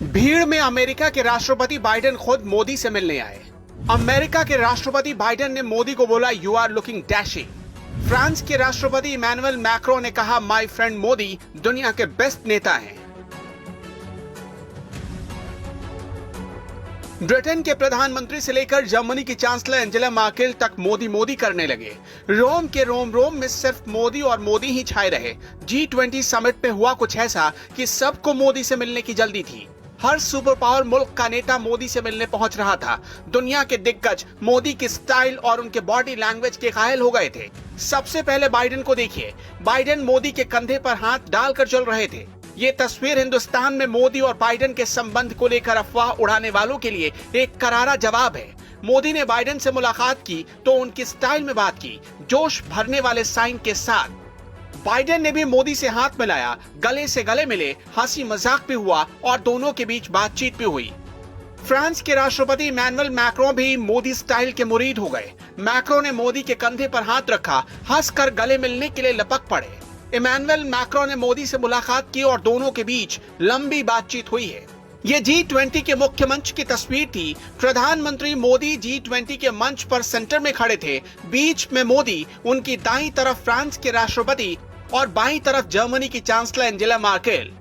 भीड़ में अमेरिका के राष्ट्रपति बाइडेन खुद मोदी से मिलने आए। अमेरिका के राष्ट्रपति बाइडेन ने मोदी को बोला, you are looking dashing. France के राष्ट्रपति इमैनुअल मैक्रो ने कहा, माय फ्रेंड मोदी दुनिया के बेस्ट नेता हैं। ब्रिटेन के प्रधानमंत्री से लेकर जर्मनी की चांसलर एंजेला मार्केल तक मोदी मोदी करने लगे। रोम के रोम में सिर्फ मोदी और मोदी ही छाए रहे। G20 समिट पे हुआ कुछ ऐसा कि सबको मोदी से मिलने की जल्दी थी। हर सुपर पावर मुल्क का नेता मोदी से मिलने पहुंच रहा था। दुनिया के दिग्गज मोदी के स्टाइल और उनके बॉडी लैंग्वेज के कायल हो गए थे। सबसे पहले बाइडेन को देखिए। बाइडेन मोदी के कंधे पर हाथ डालकर चल रहे थे। ये तस्वीर हिंदुस्तान में मोदी और बाइडेन के संबंध को लेकर अफवाह उड़ाने वालों के लिए एक करारा जवाब है। मोदी ने बाइडेन से मुलाकात की तो उनकी स्टाइल में बात की, जोश भरने वाले साइन के साथ। बाइडेन ने भी मोदी से हाथ मिलाया, गले से गले मिले, हंसी मजाक भी हुआ और दोनों के बीच बातचीत भी हुई। फ्रांस के राष्ट्रपति इमैनुअल मैक्रो भी मोदी स्टाइल के मुरीद हो गए। मैक्रो ने मोदी के कंधे पर हाथ रखा, हंसकर गले मिलने के लिए लपक पड़े। इमैनुअल मैक्रो ने मोदी से मुलाकात की और दोनों के बीच लंबी बातचीत हुई है। ये G20 के मुख्य मंच की तस्वीर थी। प्रधानमंत्री मोदी G20 के मंच पर सेंटर में खड़े थे। बीच में मोदी, उनकी दाईं तरफ फ्रांस के राष्ट्रपति और बाईं तरफ जर्मनी की चांसलर एंजेला मार्केल।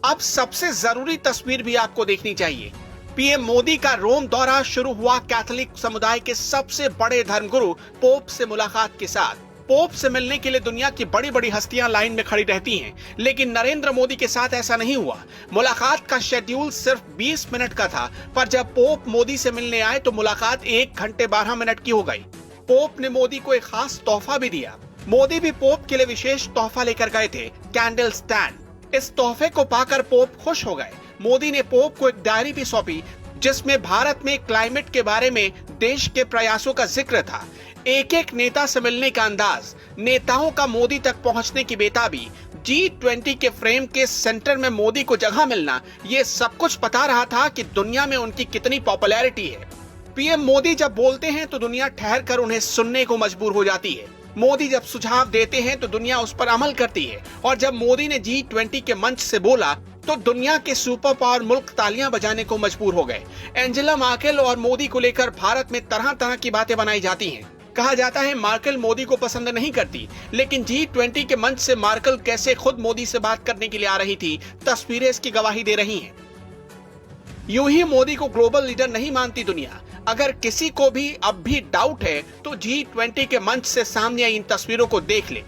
अब सबसे जरूरी तस्वीर भी आपको देखनी चाहिए। पीएम मोदी का रोम दौरा शुरू हुआ कैथोलिक समुदाय के सबसे बड़े धर्मगुरु पोप से मुलाकात के साथ। पोप से मिलने के लिए दुनिया की बड़ी बड़ी हस्तियां लाइन में खड़ी रहती हैं, लेकिन नरेंद्र मोदी के साथ ऐसा नहीं हुआ। मुलाकात का शेड्यूल सिर्फ 20 मिनट का था, पर जब पोप मोदी से मिलने आए तो मुलाकात 1 घंटे 12 मिनट की हो गई। पोप ने मोदी को एक खास तोहफा भी दिया। मोदी भी पोप के लिए विशेष तोहफा लेकर गए थे, कैंडल स्टैंड। इस तोहफे को पाकर पोप खुश हो गए। मोदी ने पोप को एक डायरी भी सौंपी, जिसमें भारत में क्लाइमेट के बारे में देश के प्रयासों का जिक्र था। एक एक नेता से मिलने का अंदाज, नेताओं का मोदी तक पहुंचने की बेताबी, G20 के फ्रेम के सेंटर में मोदी को जगह मिलना, ये सब कुछ बता रहा था कि दुनिया में उनकी कितनी पॉपुलैरिटी है। पीएम मोदी जब बोलते हैं तो दुनिया ठहर कर उन्हें सुनने को मजबूर हो जाती है। मोदी जब सुझाव देते हैं तो दुनिया उस पर अमल करती है। और जब मोदी ने G20 के मंच से बोला तो दुनिया के सुपर पावर मुल्क तालियां बजाने को मजबूर हो गए। एंजेला मार्केल और मोदी को लेकर भारत में तरह तरह की बातें बनाई जाती हैं। कहा जाता है मार्केल मोदी को पसंद नहीं करती, लेकिन G20 के मंच से मार्केल कैसे खुद मोदी से बात करने के लिए आ रही थी, तस्वीरें इसकी गवाही दे रही हैं। यूं ही मोदी को ग्लोबल लीडर नहीं मानती दुनिया। अगर किसी को भी अब भी डाउट है तो G20 के मंच से सामने आई इन तस्वीरों को देख ले।